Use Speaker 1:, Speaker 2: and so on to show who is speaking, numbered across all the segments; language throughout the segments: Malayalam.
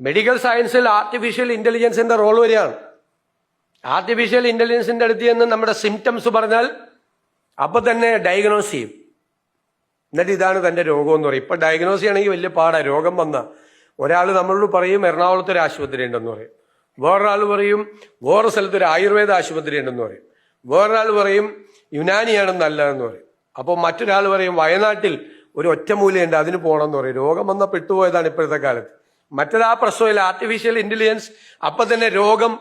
Speaker 1: മെഡിക്കൽ സയൻസിൽ ആർട്ടിഫിഷ്യൽ ഇന്റലിജൻസിന്റെ റോൾ വരികയാണ്. ആർട്ടിഫിഷ്യൽ ഇന്റലിജൻസിന്റെ അടുത്ത് നിന്ന് നമ്മുടെ സിംറ്റംസ് പറഞ്ഞാൽ അപ്പൊ തന്നെ ഡയഗ്നോസ് ചെയ്യും. എന്നിട്ട് ഇതാണ് തന്റെ രോഗം എന്ന് പറയും. ഇപ്പൊ ഡയഗ്നോസ് ചെയ്യണമെങ്കിൽ വലിയ പാടാ. രോഗം വന്ന ഒരാൾ നമ്മളോട് പറയും എറണാകുളത്ത് ഒരു ആശുപത്രി ഉണ്ടെന്ന് പറയും, വേറൊരാൾ പറയും വേറെ സ്ഥലത്ത് ഒരു ആയുർവേദ ആശുപത്രി ഉണ്ടെന്ന് പറയും, വേറൊരാൾ പറയും യുനാനിയാണ് നല്ലതെന്ന് പറയും. അപ്പോൾ മറ്റൊരാൾ പറയും വയനാട്ടിൽ ഒരു ഒറ്റമൂലയുണ്ട് അതിന് പോകണമെന്ന് പറയും. രോഗം വന്ന പെട്ടുപോയതാണ് ഇപ്പോഴത്തെ കാലത്ത്. മറ്റൊരാ പ്രശ്നമില്ല, ആർട്ടിഫിഷ്യൽ ഇന്റലിജൻസ് അപ്പൊ തന്നെ രോഗം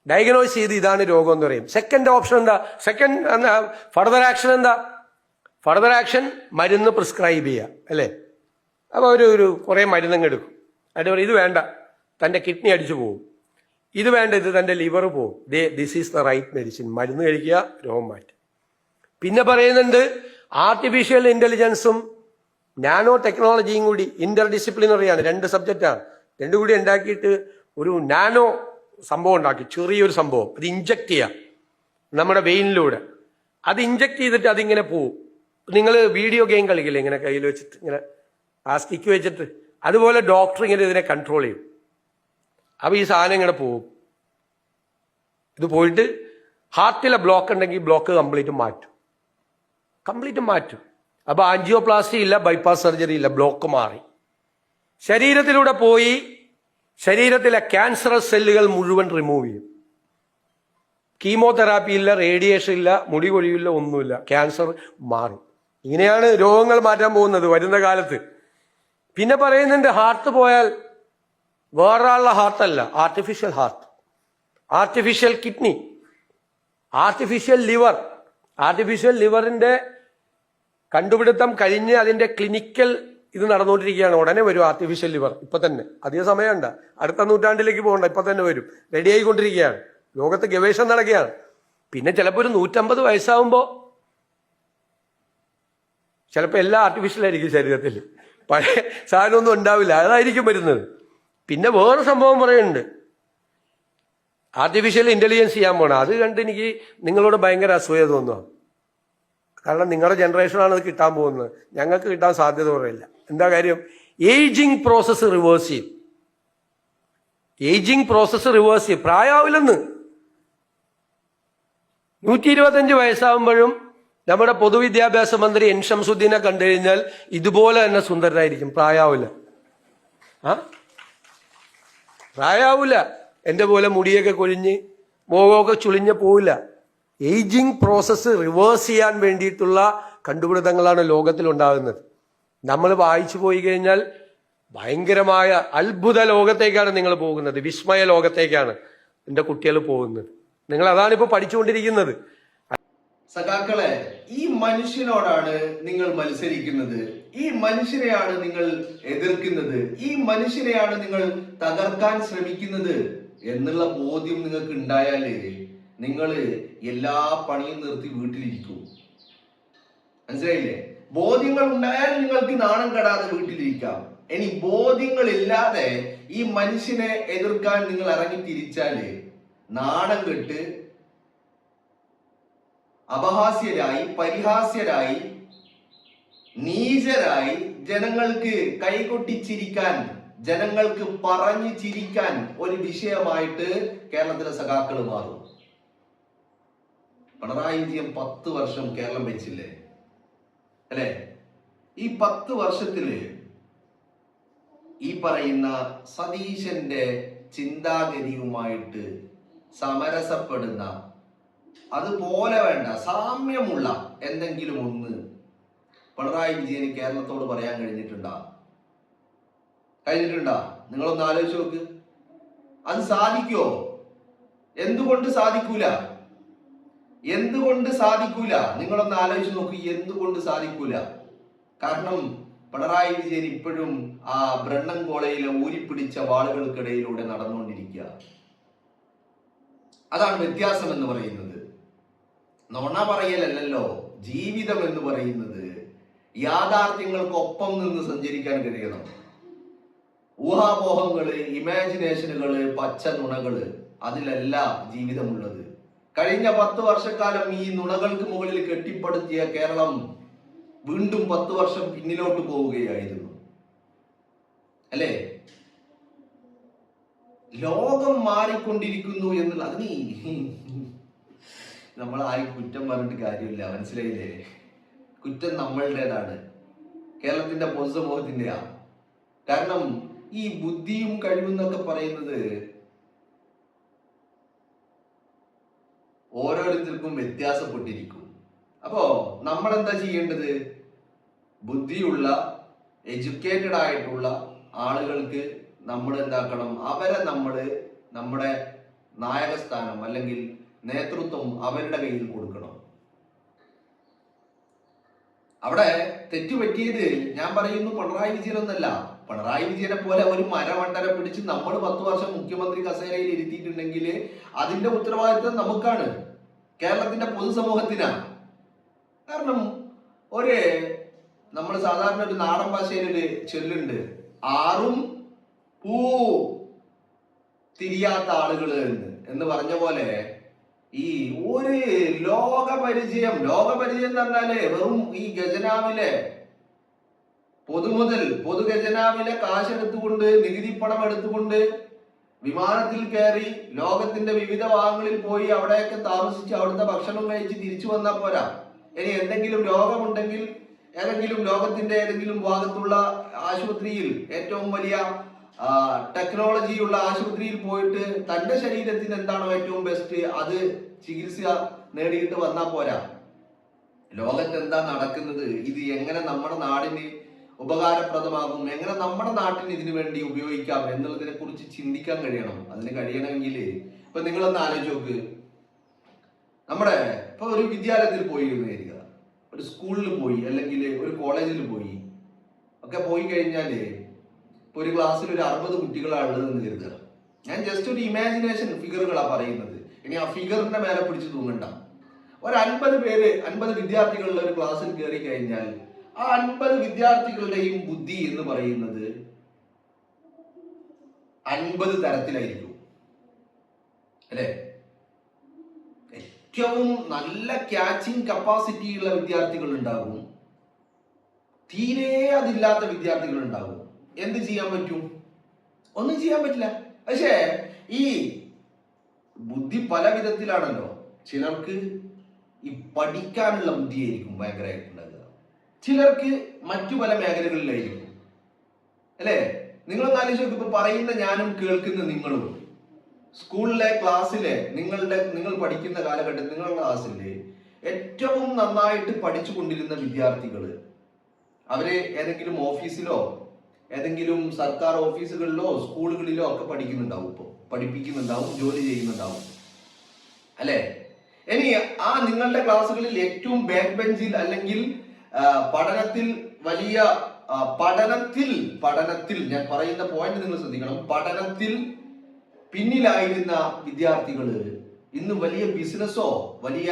Speaker 1: ഡയഗ്നോസ് ചെയ്ത് ഇതാണ് രോഗം എന്ന് പറയും. സെക്കൻഡ് ഓപ്ഷൻ എന്താ? ഫർദർ ആക്ഷൻ എന്താ? ഫർദർ ആക്ഷൻ മരുന്ന് പ്രിസ്ക്രൈബ് ചെയ്യുക അല്ലേ? അപ്പോൾ ഒരു കുറേ മരുന്നങ്ങ് എടുക്കും. അതിൻ്റെ പറയും ഇത് വേണ്ട, തൻ്റെ കിഡ്നി അടിച്ചു പോകും, ഇത് വേണ്ട, ഇത് തൻ്റെ ലിവർ പോകും, this is the right medicine, മരുന്ന് കഴിക്കുക, രോഗം മാറ്റുക. പിന്നെ പറയുന്നുണ്ട് ആർട്ടിഫിഷ്യൽ ഇന്റലിജൻസും നാനോ ടെക്നോളജിയും കൂടി ഇന്റർ ഡിസിപ്ലിനറിയാണ്, 2 സബ്ജക്റ്റാണ്. രണ്ടും കൂടി ഉണ്ടാക്കിയിട്ട് ഒരു നാനോ സംഭവം ഉണ്ടാക്കി, ചെറിയൊരു സംഭവം. അത് ഇഞ്ചക്ട് ചെയ്യാം നമ്മുടെ വെയിനിലൂടെ. അത് ഇഞ്ചക്ട് ചെയ്തിട്ട് അതിങ്ങനെ പോവും. നിങ്ങൾ വീഡിയോ ഗെയിം കളിക്കില്ലേ, ഇങ്ങനെ കയ്യിൽ വെച്ചിട്ട് ഇങ്ങനെ ആ സ്റ്റിക്ക് വെച്ചിട്ട്, അതുപോലെ ഡോക്ടർ ഇങ്ങനെ ഇതിനെ കൺട്രോൾ ചെയ്യും. അപ്പൊ ഈ സാധനം ഇങ്ങനെ പോവും. ഇത് പോയിട്ട് ഹാർട്ടിലെ ബ്ലോക്ക് ഉണ്ടെങ്കിൽ ബ്ലോക്ക് കംപ്ലീറ്റ് മാറ്റും. അപ്പൊ ആൻജിയോപ്ലാസ്റ്റി ഇല്ല, ബൈപ്പാസ് സർജറി ഇല്ല, ബ്ലോക്ക് മാറി. ശരീരത്തിലൂടെ പോയി ശരീരത്തിലെ ക്യാൻസറസ് സെല്ലുകൾ മുഴുവൻ റിമൂവ് ചെയ്യും. കീമോതെറാപ്പി ഇല്ല, റേഡിയേഷൻ ഇല്ല, മുടി കൊഴിയില്ല, ഒന്നുമില്ല, ക്യാൻസർ മാറും. ഇങ്ങനെയാണ് രോഗങ്ങൾ മാറ്റാൻ പോകുന്നത് വരുന്ന കാലത്ത്. പിന്നെ പറയുന്നുണ്ട് ഹാർട്ട് പോയാൽ വേറൊരാളുടെ ഹാർട്ടല്ല, artificial heart, artificial kidney, artificial liver. Artificial ലിവറിന്റെ കണ്ടുപിടുത്തം കഴിഞ്ഞ് അതിന്റെ ക്ലിനിക്കൽ ഇത് നടന്നുകൊണ്ടിരിക്കുകയാണ്. ഉടനെ വരും ആർട്ടിഫിഷ്യൽ ലിവർ. ഇപ്പൊ തന്നെ, അധിക സമയമുണ്ട, അടുത്ത നൂറ്റാണ്ടിലേക്ക് പോകണ്ട, ഇപ്പൊ തന്നെ വരും, റെഡി ആയിക്കൊണ്ടിരിക്കുകയാണ്. ലോകത്ത് ഗവേഷണം നടക്കുകയാണ്. പിന്നെ ചിലപ്പോൾ ഒരു 150 വയസ്സാവുമ്പോൾ ചിലപ്പോൾ എല്ലാം ആർട്ടിഫിഷ്യൽ ആയിരിക്കും ശരീരത്തിൽ, പഴയ സാധനമൊന്നും ഉണ്ടാവില്ല, അതായിരിക്കും വരുന്നത്. പിന്നെ വേറെ സംഭവം പറയുന്നുണ്ട്, ആർട്ടിഫിഷ്യൽ ഇന്റലിജൻസ് ചെയ്യാൻ പോകണം. അത് കണ്ട് എനിക്ക് നിങ്ങളോട് ഭയങ്കര അസൂയ തോന്നുക. കാരണം നിങ്ങളുടെ ജനറേഷനാണ് അത് കിട്ടാൻ പോകുന്നത്, ഞങ്ങൾക്ക് കിട്ടാൻ സാധ്യത കുറയില്ല. എന്താ കാര്യം? ഏജിങ് പ്രോസസ്സ് റിവേഴ്സ് ചെയ്യും. പ്രായമാവില്ലെന്ന്. 125 വയസ്സാവുമ്പോഴും നമ്മുടെ പൊതുവിദ്യാഭ്യാസ മന്ത്രി എൻ ഷംസുദ്ദീനെ കണ്ടു കഴിഞ്ഞാൽ ഇതുപോലെ തന്നെ സുന്ദരനായിരിക്കും, പ്രായാവില്ല. എന്റെ പോലെ മുടിയൊക്കെ കൊഴിഞ്ഞ് മുഖമൊക്കെ ചുളിഞ്ഞ് പോവില്ല. ഏജിങ് പ്രോസസ്സ് റിവേഴ്സ് ചെയ്യാൻ വേണ്ടിയിട്ടുള്ള കണ്ടുപിടുത്തങ്ങളാണ് ലോകത്തിൽ ഉണ്ടാകുന്നത്. നമ്മൾ വായിച്ചു പോയി കഴിഞ്ഞാൽ ഭയങ്കരമായ അത്ഭുത ലോകത്തേക്കാണ് നിങ്ങൾ പോകുന്നത്, വിസ്മയ ലോകത്തേക്കാണ് എൻ്റെ കുട്ടികൾ പോകുന്നത്. നിങ്ങൾ അതാണ് ഇപ്പോൾ പഠിച്ചുകൊണ്ടിരിക്കുന്നത്.
Speaker 2: സഖാക്കളെ, ഈ മനുഷ്യനോടാണ് നിങ്ങൾ മത്സരിക്കുന്നത്, ഈ മനുഷ്യനെയാണ് നിങ്ങൾ എതിർക്കുന്നത്, ഈ മനുഷ്യനെയാണ് നിങ്ങൾ തകർക്കാൻ ശ്രമിക്കുന്നത് എന്നുള്ള ബോധ്യം നിങ്ങൾക്ക് ഉണ്ടായാല് നിങ്ങൾ എല്ലാ പണിയും നിർത്തി വീട്ടിലിരിക്കൂ. മനസ്സിലായില്ലേ? ബോധ്യങ്ങൾ ഉണ്ടായാൽ നിങ്ങൾക്ക് നാണം കെടാതെ വീട്ടിലിരിക്കാം. ഇനി ബോധ്യങ്ങൾ ഇല്ലാതെ ഈ മനുഷ്യനെ എതിർക്കാൻ നിങ്ങൾ ഇറങ്ങി തിരിച്ചാല് നാണം കെട്ട് അപഹാസ്യരായി, പരിഹാസ്യരായി, നീചരായി, ജനങ്ങൾക്ക് കൈകൊട്ടിച്ചിരിക്കാൻ, ജനങ്ങൾക്ക് പറഞ്ഞു ചിരിക്കാൻ ഒരു വിഷയമായിട്ട് കേരളത്തിലെ സഖാക്കൾ മാറും. പിണറായി വിജയൻ 10 വർഷം കേരളം ഭരിച്ചില്ലേ അല്ലെ? ഈ 10 വർഷത്തില് ഈ പറയുന്ന സതീശന്റെ ചിന്താഗതിയുമായിട്ട് സമരസപ്പെടുന്ന, അതുപോലെ വേണ്ട സാമ്യമുള്ള എന്തെങ്കിലും ഒന്ന് പിണറായി വിജയന് കേരളത്തോട് പറയാൻ കഴിഞ്ഞിട്ടുണ്ടാ? നിങ്ങളൊന്ന് ആലോചിച്ച് നോക്ക്. അത് സാധിക്കുമോ? എന്തുകൊണ്ട് സാധിക്കൂല? നിങ്ങളൊന്ന് ആലോചിച്ച് നോക്ക്, എന്തുകൊണ്ട് സാധിക്കൂല? കാരണം പിണറായി വിജയൻ ഇപ്പോഴും ആ ബ്രണ്ണൻകോളയിലെ ഊരിപ്പിടിച്ച വാളുകൾക്കിടയിലൂടെ നടന്നുകൊണ്ടിരിക്കുക. അതാണ് വ്യത്യാസം എന്ന് പറയുന്നത്. നുണ പറയലല്ലോ ജീവിതം എന്ന് പറയുന്നത്. യാഥാർത്ഥ്യങ്ങൾക്കൊപ്പം നിന്ന് സഞ്ചരിക്കാൻ കഴിയണം. ഊഹാപോഹങ്ങള്, ഇമാജിനേഷനുകള്, പച്ച നുണകള്, അതിലല്ല ജീവിതമുള്ളത്. കഴിഞ്ഞ 10 വർഷക്കാലം ഈ നുണകൾക്ക് മുകളിൽ കെട്ടിപ്പടുത്തിയ കേരളം വീണ്ടും 10 വർഷം പിന്നിലോട്ട് പോവുകയായിരുന്നു അല്ലേ? ലോകം മാറിക്കൊണ്ടിരിക്കുന്നു എന്നുള്ള അതിന് നമ്മൾ ആരും കുറ്റം പറഞ്ഞിട്ട് കാര്യമില്ല, മനസ്സിലായില്ലേ? കുറ്റം നമ്മളുടേതാണ്, കേരളത്തിന്റെ പൊതുസമൂഹത്തിന്റെയാ. കാരണം ഈ ബുദ്ധിയും കഴിവും എന്നൊക്കെ പറയുന്നത് ഓരോരുത്തർക്കും വ്യത്യാസപ്പെട്ടിരിക്കും. അപ്പോ നമ്മൾ എന്താ ചെയ്യേണ്ടത്? ബുദ്ധിയുള്ള എഡ്യൂക്കേറ്റഡ് ആയിട്ടുള്ള ആളുകൾക്ക് നമ്മൾ എന്താക്കണം? അവരെ നമ്മുടെ നായകസ്ഥാനം അല്ലെങ്കിൽ നേതൃത്വം അവരുടെ കയ്യിൽ കൊടുക്കണം. അവിടെ തെറ്റുപറ്റിയത് ഞാൻ പറയുന്നു പിണറായി വിജയനൊന്നല്ല. പിണറായി വിജയനെ പോലെ ഒരു മരമണ്ടനെ പിടിച്ച് നമ്മൾ 10 വർഷം മുഖ്യമന്ത്രി കസേരയിൽ ഇരുത്തിയിട്ടുണ്ടെങ്കിൽ അതിന്റെ ഉത്തരവാദിത്വം നമുക്കാണ്, കേരളത്തിന്റെ പൊതുസമൂഹത്തിനാണ്. കാരണം നമ്മൾ സാധാരണ ഒരു നാടൻ ഭാഷയിൽ ഒരു ചൊല്ലുണ്ട്, ആറും പൂ തിരിയാത്ത ആളുകൾ എന്ന് പറഞ്ഞ പോലെ ഈ ഒരു ലോകപരിചയം എന്ന് പറഞ്ഞാല് വെറും ഈ ഖജനാവിലെ പൊതു ഖജനാവിലെ കാശെടുത്തുകൊണ്ട്, നികുതി പണം എടുത്തുകൊണ്ട് വിമാനത്തിൽ കയറി ലോകത്തിന്റെ വിവിധ ഭാഗങ്ങളിൽ പോയി അവിടെയൊക്കെ താമസിച്ച് അവിടുത്തെ ഭക്ഷണം കഴിച്ച് തിരിച്ചു വന്നാൽ പോരാ. ഇനി എന്തെങ്കിലും രോഗമുണ്ടെങ്കിൽ ലോകത്തിന്റെ ഏതെങ്കിലും ഭാഗത്തുള്ള ആശുപത്രിയിൽ, ഏറ്റവും വലിയ ടെക്നോളജി ഉള്ള ആശുപത്രിയിൽ പോയിട്ട് തന്റെ ശരീരത്തിന് എന്താണോ ഏറ്റവും ബെസ്റ്റ് അത് ചികിത്സ നേടിയിട്ട് വന്നാൽ പോരാ. ലോകത്ത് എന്താ നടക്കുന്നത്, ഇത് എങ്ങനെ നമ്മുടെ നാടിന് ഉപകാരപ്രദമാകും, എങ്ങനെ നമ്മുടെ നാട്ടിന് ഇതിനു വേണ്ടി ഉപയോഗിക്കാം എന്നുള്ളതിനെ കുറിച്ച് ചിന്തിക്കാൻ കഴിയണം. അതിന് കഴിയണമെങ്കിൽ ഇപ്പൊ നിങ്ങളൊന്ന് ആലോചിച്ച് നോക്ക്. ഇപ്പൊ ഒരു വിദ്യാലയത്തിൽ പോയി എന്ന് കരുതുക, ഒരു സ്കൂളിൽ പോയി അല്ലെങ്കിൽ ഒരു കോളേജിൽ പോയി ഒക്കെ പോയി കഴിഞ്ഞാല് ഇപ്പൊ ഒരു ക്ലാസ്സിൽ ഒരു 60 കുട്ടികളാണ് ഉള്ളതെന്ന് കരുതുക. ഞാൻ ജസ്റ്റ് ഒരു ഇമാജിനേഷൻ ഫിഗറുകളാ പറയുന്നത്. ഇനി ആ ഫിഗറിന്റെ മേലെ പിടിച്ച് തൂങ്ങണ്ട. ഒരു 50 വിദ്യാർത്ഥികളുടെ ഒരു ക്ലാസ്സിൽ കയറി കഴിഞ്ഞാൽ ആ 50 വിദ്യാർത്ഥികളുടെയും ബുദ്ധി എന്ന് പറയുന്നത് 50 തരത്തിലായിരിക്കും, അല്ലെ? ഏറ്റവും നല്ല ക്യാച്ചിങ് കപ്പാസിറ്റി ഉള്ള വിദ്യാർത്ഥികൾ ഉണ്ടാകും, തീരെ അതില്ലാത്ത വിദ്യാർത്ഥികൾ ഉണ്ടാകും. എന്ത് ചെയ്യാൻ പറ്റും? ഒന്നും ചെയ്യാൻ പറ്റില്ല. പക്ഷേ ഈ ബുദ്ധി പല വിധത്തിലാണല്ലോ. ചിലർക്ക് ഈ പഠിക്കാനുള്ള ബുദ്ധിയായിരിക്കും ഭയങ്കരമായിട്ടുണ്ടാകുക, ചിലർക്ക് മറ്റു പല മേഖലകളിലായിരിക്കും, അല്ലെ? നിങ്ങളൊന്ന് ആലോചിച്ച് ഇപ്പൊ പറയുന്ന ഞാനും കേൾക്കുന്ന നിങ്ങളും സ്കൂളിലെ ക്ലാസ്സിലെ നിങ്ങൾ പഠിക്കുന്ന കാലഘട്ടത്തിൽ നിങ്ങളുടെ ക്ലാസ്സിലെ ഏറ്റവും നന്നായിട്ട് പഠിച്ചു കൊണ്ടിരുന്ന വിദ്യാർത്ഥികള് അവര് ഏതെങ്കിലും ഓഫീസിലോ ഏതെങ്കിലും സർക്കാർ ഓഫീസുകളിലോ സ്കൂളുകളിലോ ഒക്കെ പഠിപ്പിക്കുന്നുണ്ടാവും, ജോലി ചെയ്യുന്നുണ്ടാവും, അല്ലെ? ഇനി ആ നിങ്ങളുടെ ക്ലാസ്സുകളിൽ ഏറ്റവും ബാക്ക് ബെഞ്ചിൽ അല്ലെങ്കിൽ പഠനത്തിൽ ഞാൻ പറയുന്ന പോയിന്റ് നിങ്ങൾ ശ്രദ്ധിക്കണം, പഠനത്തിൽ പിന്നിലായിരുന്ന വിദ്യാർത്ഥികള് ഇന്ന് വലിയ ബിസിനസ്സോ വലിയ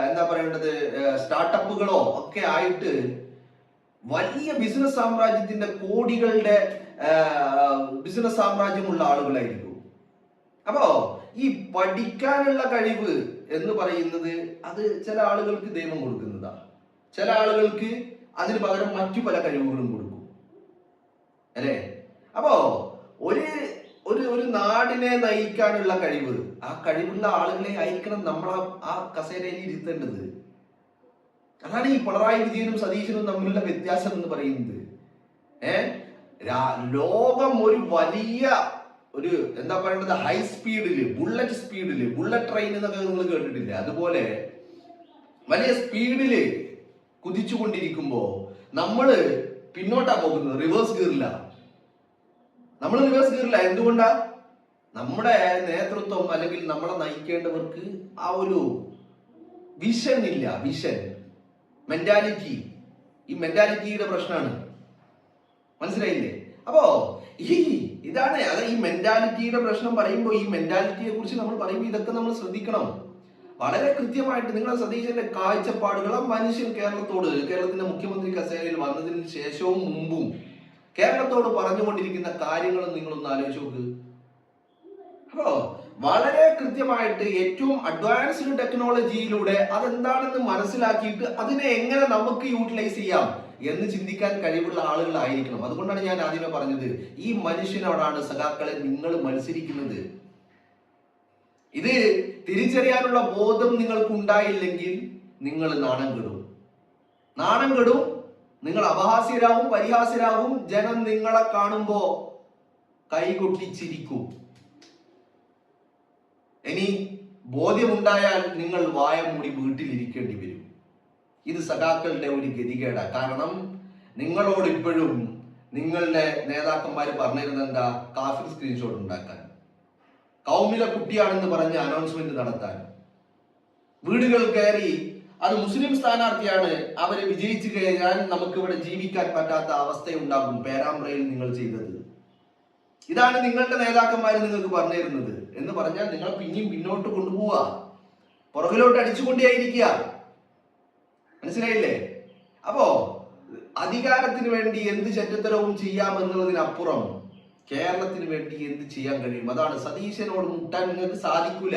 Speaker 2: എന്താ പറയേണ്ടത് സ്റ്റാർട്ടപ്പുകളോ ഒക്കെ ആയിട്ട് വലിയ ബിസിനസ് സാമ്രാജ്യത്തിന്റെ കോടികളുടെ ബിസിനസ് സാമ്രാജ്യമുള്ള ആളുകളായിരിക്കും. അപ്പോ ഈ പഠിക്കാനുള്ള കഴിവ് എന്ന് പറയുന്നത് അത് ചില ആളുകൾക്ക് ദൈവം കൊടുക്കുന്നതാണ്, ചില ആളുകൾക്ക് അതിന് പകരം മറ്റു പല കഴിവുകളും കൊടുക്കും, അല്ലെ? അപ്പോ ഒരു നാടിനെ നയിക്കാനുള്ള കഴിവ്, ആ കഴിവുള്ള ആളുകളെ ആയിരിക്കണം നമ്മൾ ആ കസേരയിൽ ഇരുത്തേണ്ടത്. അതാണ് ഈ പിണറായി വിജയനും സതീശനും തമ്മിലുള്ള വ്യത്യാസം എന്ന് പറയുന്നത്. ലോകം ഒരു വലിയ എന്താ പറയേണ്ടത് ഹൈ സ്പീഡില് ബുള്ളറ്റ് ട്രെയിൻ എന്നൊക്കെ നിങ്ങൾ കേട്ടിട്ടില്ല, അതുപോലെ വലിയ സ്പീഡില് കുതിച്ചുകൊണ്ടിരിക്കുമ്പോ നമ്മള് പിന്നോട്ടാ പോകുന്നത്, റിവേഴ്സ് ഗിയറില്ല. എന്തുകൊണ്ടാ? നമ്മുടെ നേതൃത്വം അല്ലെങ്കിൽ നമ്മളെ നയിക്കേണ്ടവർക്ക് ആ ഒരു വിഷൻ ഇല്ല, മെന്റാലിറ്റി. ഈ മെന്റാലിറ്റിയുടെ പ്രശ്നമാണ്, മനസ്സിലായില്ലേ? അപ്പോ ഇതാണ് ഈ മെന്റാലിറ്റിയുടെ പ്രശ്നം പറയുമ്പോൾ, ഈ മെന്റാലിറ്റിയെ കുറിച്ച് നമ്മൾ പറയുമ്പോൾ ഇതൊക്കെ നമ്മൾ ശ്രദ്ധിക്കണം വളരെ കൃത്യമായിട്ട്. നിങ്ങളെ സതീശന്റെ കാഴ്ചപ്പാടുകൾ, ആ മനുഷ്യൻ കേരളത്തിന്റെ മുഖ്യമന്ത്രി കസേരയിൽ വന്നതിന് ശേഷവും മുമ്പും കേരളത്തോട് പറഞ്ഞുകൊണ്ടിരിക്കുന്ന കാര്യങ്ങളും നിങ്ങളൊന്ന് ആലോചിച്ച് നോക്ക്. അപ്പോ വളരെ കൃത്യമായിട്ട് ഏറ്റവും അഡ്വാൻസ്ഡ് ടെക്നോളജിയിലൂടെ അതെന്താണെന്ന് മനസ്സിലാക്കിയിട്ട് അതിനെ എങ്ങനെ നമുക്ക് യൂട്ടിലൈസ് ചെയ്യാം, എന്ന് ചിന്തിക്കാൻ കഴിവുള്ള ആളുകളായിരിക്കണം. അതുകൊണ്ടാണ് ഞാൻ ആദ്യമേ പറഞ്ഞത്, ഈ മനുഷ്യനോടാണ് സഖാക്കളെ നിങ്ങൾ മത്സരിക്കുന്നത്. ഇത് തിരിച്ചറിയാനുള്ള ബോധം നിങ്ങൾക്ക് ഉണ്ടായില്ലെങ്കിൽ നിങ്ങൾ നാണം കെടും. നിങ്ങൾ അപഹാസ്യരാകും, പരിഹാസ്യരാകും. ജനം നിങ്ങളെ കാണുമ്പോ കൈകൊട്ടിച്ചിരിക്കും. ഇനി ബോധ്യമുണ്ടായാൽ നിങ്ങൾ വായ മൂടി വീട്ടിലിരിക്കേണ്ടി വരും. ഇത് സഖാക്കളുടെ ഒരു ഗതികേടാ. കാരണം നിങ്ങളോട് ഇപ്പോഴും നിങ്ങളുടെ നേതാക്കന്മാർ പറഞ്ഞിരുന്നത് എന്താ? കാഫിർ സ്ക്രീൻഷോട്ട് ഉണ്ടാക്കാൻ, കൗമിലെ കുട്ടിയാണെന്ന് പറഞ്ഞ് അനൗൺസ്മെന്റ് നടത്താൻ, വീടുകൾ കയറി അത് മുസ്ലിം സ്ഥാനാർത്ഥിയാണ്, അവരെ വിജയിച്ചു കഴിഞ്ഞാൽ നമുക്ക് ഇവിടെ ജീവിക്കാൻ പറ്റാത്ത അവസ്ഥയുണ്ടാകും. പേരാമ്പ്രയിൽ നിങ്ങൾ ചെയ്തത് ഇതാണ്. നിങ്ങളുടെ നേതാക്കന്മാർ നിങ്ങൾക്ക് പറഞ്ഞിരുന്നത് എന്ന് പറഞ്ഞാൽ നിങ്ങൾ പിന്നെയും പിന്നോട്ട് കൊണ്ടുപോവുക, പുറകിലോട്ട് അടിച്ചുകൊണ്ടേയിരിക്കുക. മനസ്സിലായില്ലേ? അപ്പോ അധികാരത്തിന് വേണ്ടി എന്ത് ചെറ്റത്തരവും ചെയ്യാമെന്നുള്ളതിനപ്പുറം കേരളത്തിന് വേണ്ടി എന്ത് ചെയ്യാൻ കഴിയും? അതാണ്. സതീശനോട് മുട്ടാൻ നിങ്ങൾക്ക് സാധിക്കൂല.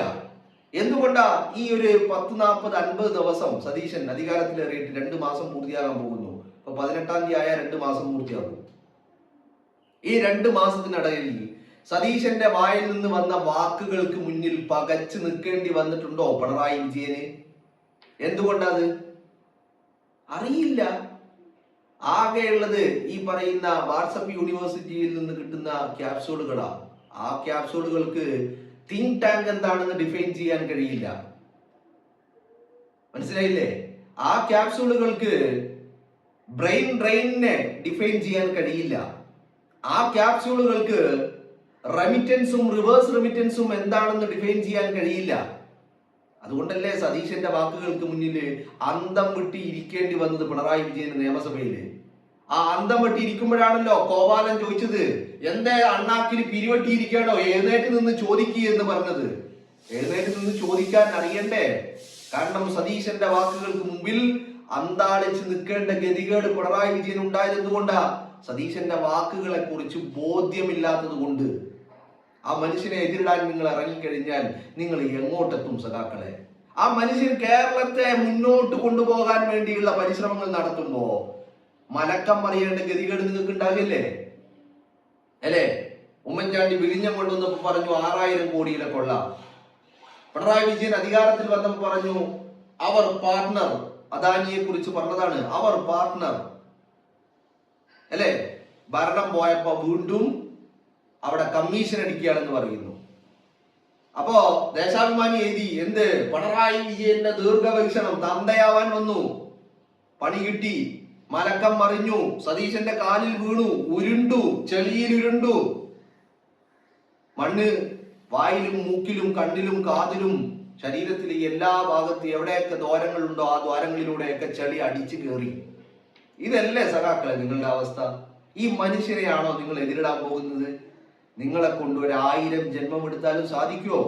Speaker 2: എന്തുകൊണ്ടാ? ഈ ഒരു 10, 40, 50 ദിവസം സതീശൻ അധികാരത്തിലേറിയിട്ട് 2 മാസം പൂർത്തിയാകാൻ പോകുന്നു. ഇപ്പൊ 18-ാം തീയതി ആയ 2 മാസം പൂർത്തിയാകും. ഈ 2 മാസത്തിനിടയിൽ സതീശന്റെ വായിൽ നിന്ന് വന്ന വാക്കുകൾക്ക് മുന്നിൽ പകച്ചു നിൽക്കേണ്ടി വന്നിട്ടുണ്ടോ പിണറായി വിജയന്? എന്തുകൊണ്ടത് അറിയില്ല. ആകെയുള്ളത് ഈ പറയുന്ന വാട്സപ്പ് യൂണിവേഴ്സിറ്റിയിൽ നിന്ന് കിട്ടുന്ന ക്യാപ്സൂളുകളാ. ആ ക്യാപ്സൂളുകൾക്ക് തിങ്ക് ടാങ്ക് എന്താണെന്ന് ഡിഫൈൻ ചെയ്യാൻ കഴിയില്ല. മനസ്സിലായില്ലേ? ആ ക്യാപ്സൂളുകൾക്ക് ബ്രെയിൻ ഡ്രെയിനിനെ ഡിഫൈൻ ചെയ്യാൻ കഴിയില്ല. ആ ക്യാപ്സൂളുകൾക്ക് റെമിറ്റൻസും റിവേഴ്സ് റെമിറ്റൻസും എന്താണെന്ന് ഡിഫൈൻ ചെയ്യാൻ കഴിയില്ല. അതുകൊണ്ടല്ലേ സതീശന്റെ വാക്കുകൾക്ക് മുന്നിൽ അന്തം വിട്ടി ഇരിക്കേണ്ടി വന്നത് പിണറായി വിജയന് നിയമസഭയില്. ആ അന്തം വിട്ടി ഇരിക്കുമ്പോഴാണല്ലോ കോപാലൻ ചോദിച്ചത്, എന്തേ അണ്ണാക്കിൽ പിരിവെട്ടിയിരിക്കണോ, എഴുന്നേറ്റ് നിന്ന് ചോദിക്കുക എന്ന് പറഞ്ഞത്. എഴുന്നേറ്റ് നിന്ന് ചോദിക്കാൻ അറിയണ്ടേ? കാരണം സതീശന്റെ വാക്കുകൾക്ക് മുമ്പിൽ അന്താളിച്ച് നിൽക്കേണ്ട ഗതികേട് പിണറായി വിജയൻ ഉണ്ടായത് എന്തുകൊണ്ടാ? സതീശന്റെ വാക്കുകളെ കുറിച്ച് ബോധ്യമില്ലാത്തത് കൊണ്ട്. ആ മനുഷ്യനെ എതിരിടാൻ നിങ്ങൾ ഇറങ്ങിക്കഴിഞ്ഞാൽ നിങ്ങൾ എങ്ങോട്ടെത്തും സഖാക്കളെ? ആ മനുഷ്യൻ കേരളത്തെ മുന്നോട്ട് കൊണ്ടുപോകാൻ വേണ്ടിയുള്ള പരിശ്രമങ്ങൾ നടത്തുമ്പോ മലക്കം അറിയേണ്ട ഗതികേട് നിങ്ങൾക്ക് ഉണ്ടാകില്ലേ? അല്ലേ? ഉമ്മൻചാണ്ടി വിഴിഞ്ഞം കൊണ്ടുവന്നപ്പോ പറഞ്ഞു 6000 കോടിയുടെ കൊള്ള. പിണറായി വിജയൻ അധികാരത്തിൽ വന്നപ്പോൾ പറഞ്ഞു അവർ പാർട്ട്ണർ. അദാനിയെ കുറിച്ച് പറഞ്ഞതാണ് അവർ പാർട്ട്ണർ. അല്ലേ? ഭരണം പോയപ്പോ വീണ്ടും അവിടെ കമ്മീഷൻ അടിക്കുകയാണെന്ന് പറയുന്നു. അപ്പോ ദേശാഭിമാനി എഴുതി എന്ത്? പിണറായി വിജയന്റെ ദീർഘവീക്ഷണം തന്തയാവാൻ വന്നു, പണി കിട്ടി, മലക്കം മറിഞ്ഞു, സതീശന്റെ കാലിൽ വീണു, ഉരുണ്ടു, ചെളിയിൽ ഉരുണ്ടു, മണ്ണ് വായിലും മൂക്കിലും കണ്ണിലും കാതിലും ശരീരത്തിലെ എല്ലാ ഭാഗത്തും എവിടെയൊക്കെ ദ്വാരങ്ങളുണ്ടോ ആ ദ്വാരങ്ങളിലൂടെയൊക്കെ ചെളി അടിച്ചു കയറി. ഇതല്ലേ സഖാക്കളെ നിങ്ങളുടെ അവസ്ഥ? ഈ മനുഷ്യനെയാണോ നിങ്ങൾ എതിരിടാൻ പോകുന്നത്? നിങ്ങളെ കൊണ്ട് 1000 ജന്മം എടുത്താലും സാധിക്കുമോ?